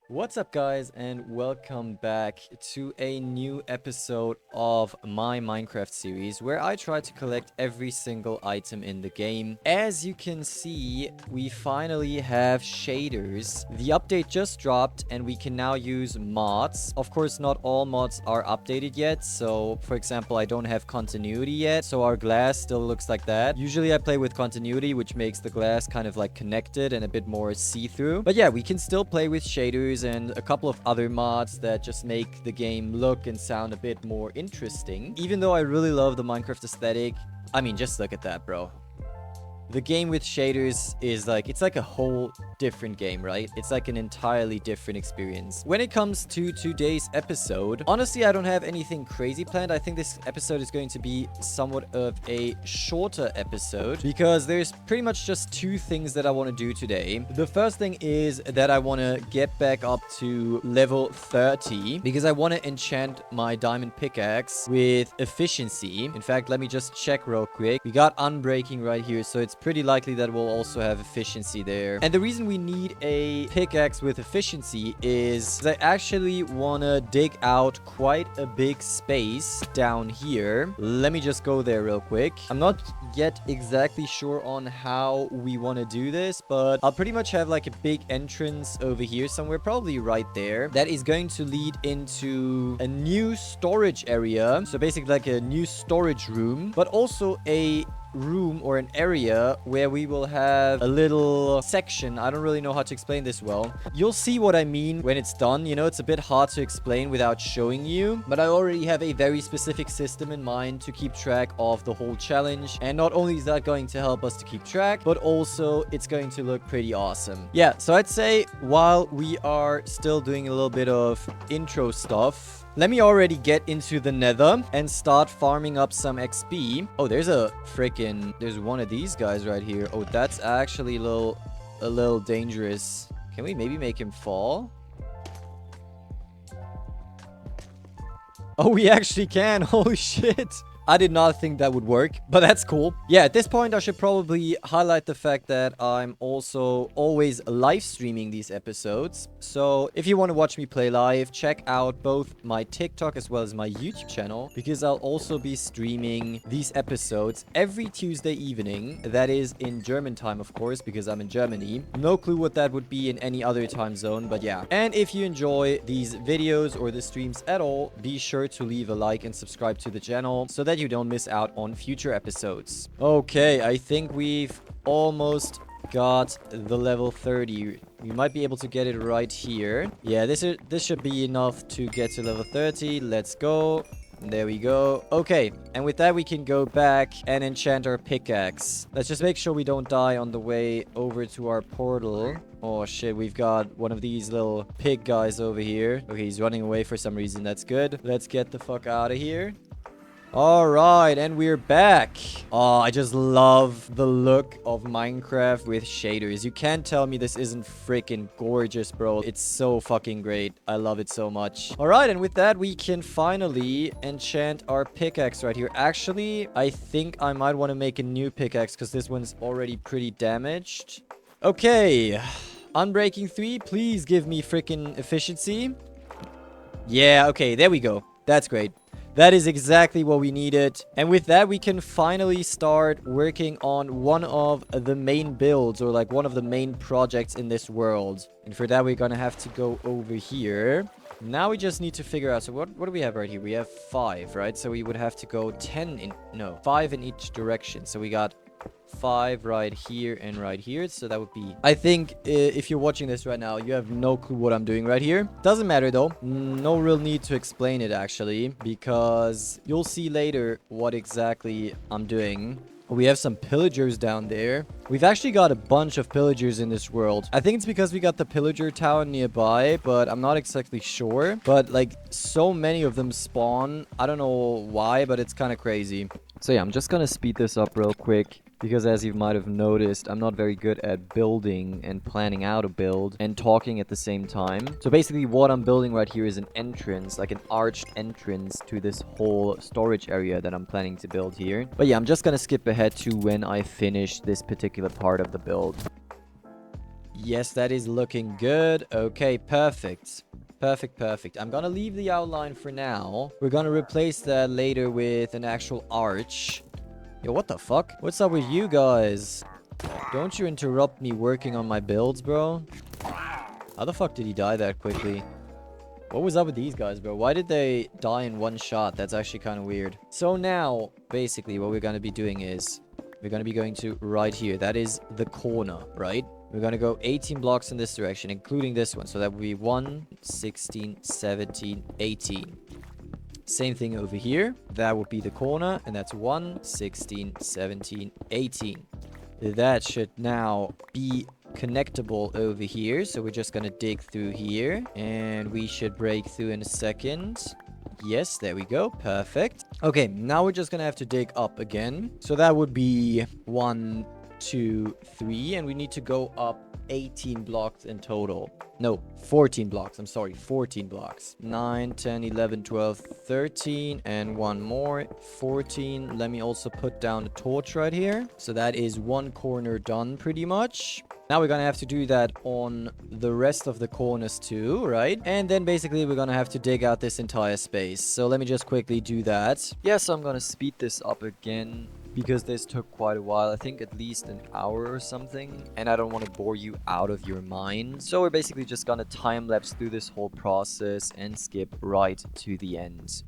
What's up, guys, and welcome back to a new episode of my Minecraft series where I try to collect every single item in the game. As you can see, we finally have shaders. The update just dropped and we can now use mods. Of course, not all mods are updated yet. So, for example, I don't have continuity yet, so our glass still looks like that. Usually I play with continuity, which makes the glass kind of like connected and a bit more see-through. But yeah, we can still play with shaders and a couple of other mods that just make the game look and sound a bit more interesting. Even though I really love the Minecraft aesthetic, I mean, just look at that, bro. The game with shaders is like, it's like a whole different game, right? It's like an entirely different experience. When it comes to today's episode, honestly, I don't have anything crazy planned. I think this episode is going to be somewhat of a shorter episode because there's pretty much just two things that I want to do today. The first thing is that I want to get back up to level 30 because I want to enchant my diamond pickaxe with efficiency. In fact, let me just check real quick. We got unbreaking right here, so it's pretty likely that we'll also have efficiency there. And the reason we need a pickaxe with efficiency is I actually want to dig out quite a big space down here. Let me just go there real quick. I'm not yet exactly sure on how we want to do this, but I'll pretty much have like a big entrance over here somewhere, probably right there. That is going to lead into a new storage area. So basically like a new storage room, but also a room or an area where we will have a little section. I don't really know how to explain this well. You'll see what I mean when it's done. You know, it's a bit hard to explain without showing you, but I already have a very specific system in mind to keep track of the whole challenge. And not only is that going to help us to keep track, but also it's going to look pretty awesome. Yeah, so I'd say while we are still doing a little bit of intro stuff, let me already get into the nether and start farming up some XP. Oh, there's one of these guys right here. Oh, that's actually a little dangerous. Can we maybe make him fall? Oh, we actually can. Holy shit. I did not think that would work, but that's cool. Yeah, at this point, I should probably highlight the fact that I'm also always live streaming these episodes. So if you want to watch me play live, check out both my TikTok as well as my YouTube channel, because I'll also be streaming these episodes every Tuesday evening. That is in German time, of course, because I'm in Germany. No clue what that would be in any other time zone, but yeah. And if you enjoy these videos or the streams at all, be sure to leave a like and subscribe to the channel so that you don't miss out on future episodes. Okay, I think we've almost got the level 30. We might be able to get it right here. Yeah, this should be enough to get to level 30. Let's go. There we go. Okay, and with that we can go back and enchant our pickaxe. Let's just make sure we don't die on the way over to our portal. Oh shit, we've got one of these little pig guys over here. Okay, he's running away for some reason. That's good. Let's get the fuck out of here. Alright, and we're back. Oh, I just love the look of Minecraft with shaders. You can't tell me this isn't freaking gorgeous, bro. It's so fucking great. I love it so much. Alright, and with that, we can finally enchant our pickaxe right here. Actually, I think I might want to make a new pickaxe because this one's already pretty damaged. Okay. Unbreaking 3, please give me freaking efficiency. Yeah, okay, there we go. That's great. That is exactly what we needed. And with that, we can finally start working on one of the main builds or like one of the main projects in this world. And for that, we're gonna have to go over here. Now we just need to figure out, so what do we have right here? We have 5, right? So we would have to go 5 in each direction. So we got 5 right here and right here. So that would be, I think if you're watching this right now, you have no clue what I'm doing right here. Doesn't matter though. No real need to explain it actually, because you'll see later what exactly I'm doing. We have some pillagers down there. We've actually got a bunch of pillagers in this world. I think it's because we got the pillager town nearby, but I'm not exactly sure. But like so many of them spawn. I don't know why, but it's kind of crazy. So yeah, I'm just gonna speed this up real quick. Because as you might have noticed, I'm not very good at building and planning out a build and talking at the same time. So basically what I'm building right here is an entrance, like an arched entrance to this whole storage area that I'm planning to build here. But yeah, I'm just gonna skip ahead to when I finish this particular part of the build. Yes, that is looking good. Okay, perfect. Perfect. I'm gonna leave the outline for now. We're gonna replace that later with an actual arch. Yo, what the fuck? What's up with you guys? Don't you interrupt me working on my builds, bro. How the fuck did he die that quickly? What was up with these guys, bro? Why did they die in one shot? That's actually kind of weird. So now, basically, what we're going to be doing is we're going to be going to right here. That is the corner, right? We're going to go 18 blocks in this direction, including this one. So that would be 1, 16, 17, 18. Same thing over here. That would be the corner. And that's 1, 16, 17, 18. That should now be connectable over here. So we're just gonna dig through here and we should break through in a second. Yes, there we go. Perfect. Okay, now we're just gonna have to dig up again. So that would be 1, 2, 3, and we need to go up 18 blocks in total. No, 14 blocks. I'm sorry, 14 blocks. 9, 10, 11, 12, 13, and one more. 14. Let me also put down a torch right here. So that is one corner done pretty much. Now we're gonna have to do that on the rest of the corners too, right? And then basically we're gonna have to dig out this entire space. So let me just quickly do that. Yeah, so I'm gonna speed this up again, because this took quite a while. I think at least an hour or something. And I don't want to bore you out of your mind. So we're basically just gonna time-lapse through this whole process and skip right to the end.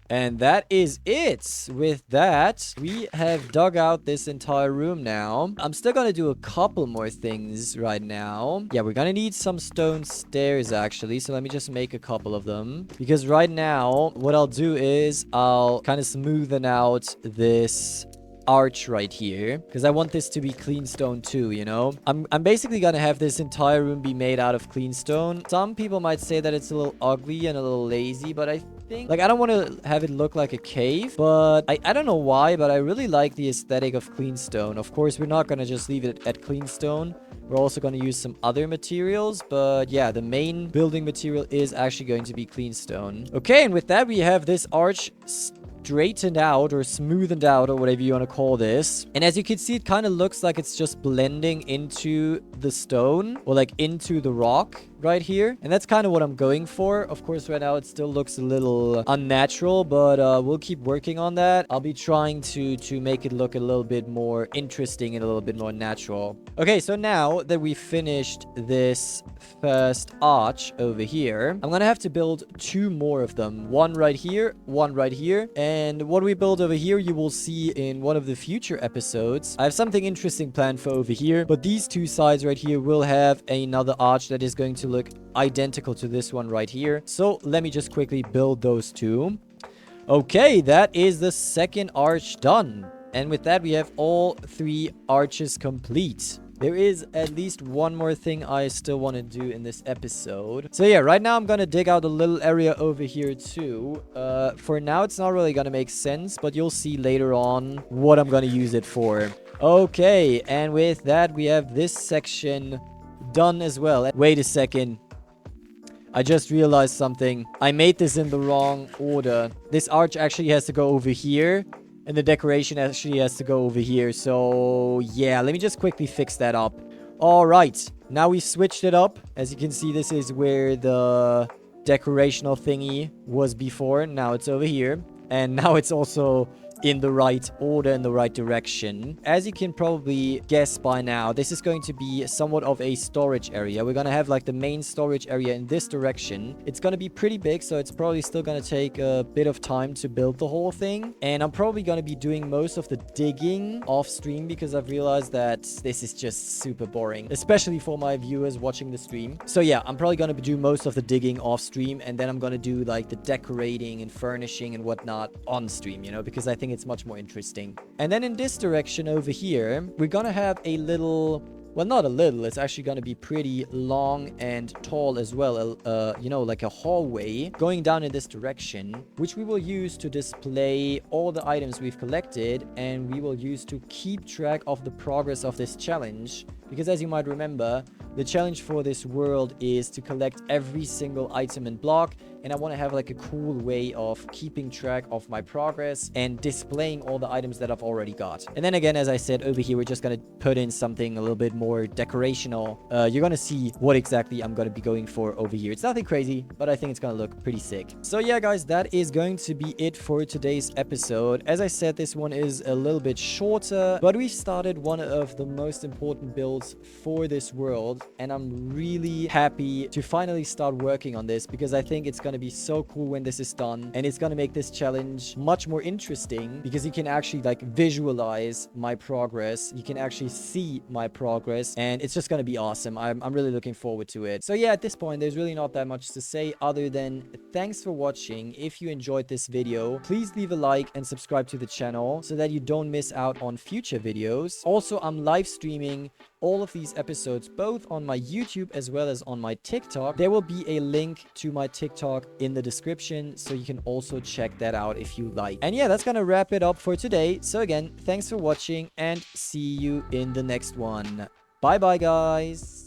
And that is it. With that, we have dug out this entire room now. I'm still gonna do a couple more things right now. Yeah, we're gonna need some stone stairs actually. So let me just make a couple of them. Because right now, what I'll do is I'll kind of smoothen out this arch right here, because I want this to be clean stone too, you know. I'm basically gonna have this entire room be made out of clean stone. Some people might say that it's a little ugly and a little lazy, but I think, like, I don't want to have it look like a cave, but I don't know why, but I really like the aesthetic of clean stone. Of course, we're not gonna just leave it at clean stone. We're also going to use some other materials, but yeah, the main building material is actually going to be clean stone. Okay, and with that, we have this arch straightened out or smoothened out or whatever you want to call this. And as you can see, it kind of looks like it's just blending into the stone or like into the rock right here. And that's kind of what I'm going for. Of course, right now it still looks a little unnatural, but we'll keep working on that. I'll be trying to make it look a little bit more interesting and a little bit more natural. Okay, so now that we finished this first arch over here, I'm gonna have to build 2 more of them. One right here, one right here. And what we build over here, you will see in one of the future episodes. I have something interesting planned for over here, but these 2 sides right here will have another arch that is going to look identical to this one right here. So let me just quickly build those 2. Okay, that is the second arch done. And with that, we have all 3 arches complete. There is at least one more thing I still want to do in this episode. So yeah, right now I'm going to dig out a little area over here too. For now, it's not really going to make sense, but you'll see later on what I'm going to use it for. Okay, and with that, we have this section done as well. Wait a second. I just realized something. I made this in the wrong order. This arch actually has to go over here. And the decoration actually has to go over here. So, yeah, let me just quickly fix that up. All right. Now we switched it up. As you can see, this is where the decorational thingy was before. Now it's over here. And now it's also in the right order, in the right direction. As you can probably guess by now, this is going to be somewhat of a storage area. We're going to have like the main storage area in this direction. It's going to be pretty big, so it's probably still going to take a bit of time to build the whole thing. And I'm probably going to be doing most of the digging off stream because I've realized that this is just super boring, especially for my viewers watching the stream. So yeah, I'm probably going to do most of the digging off stream, and then I'm going to do like the decorating and furnishing and whatnot on stream, you know, because I think it's much more interesting. And then in this direction over here, we're gonna have a little, well, not a little, it's actually gonna be pretty long and tall as well, you know, like a hallway going down in this direction, which we will use to display all the items we've collected, and we will use to keep track of the progress of this challenge. Because as you might remember, the challenge for this world is to collect every single item and block and I want to have like a cool way of keeping track of my progress and displaying all the items that I've already got. And then again, as I said, over here, we're just going to put in something a little bit more decorational. You're going to see what exactly I'm going to be going for over here. It's nothing crazy, but I think it's going to look pretty sick. So yeah, guys, that is going to be it for today's episode. As I said, this one is a little bit shorter, but we started one of the most important builds for this world, and I'm really happy to finally start working on this because I think it's going to be so cool when this is done, and it's going to make this challenge much more interesting because you can actually like visualize my progress. You can actually see my progress, and it's just going to be awesome. I'm really looking forward to it. So yeah, at this point, there's really not that much to say other than thanks for watching. If you enjoyed this video, please leave a like and subscribe to the channel so that you don't miss out on future videos. Also, I'm live streaming all of these episodes both on my YouTube as well as on my TikTok. There will be a link to my TikTok in the description, so you can also check that out if you like. And yeah, that's gonna wrap it up for today. So again, thanks for watching and see you in the next one. Bye bye, guys.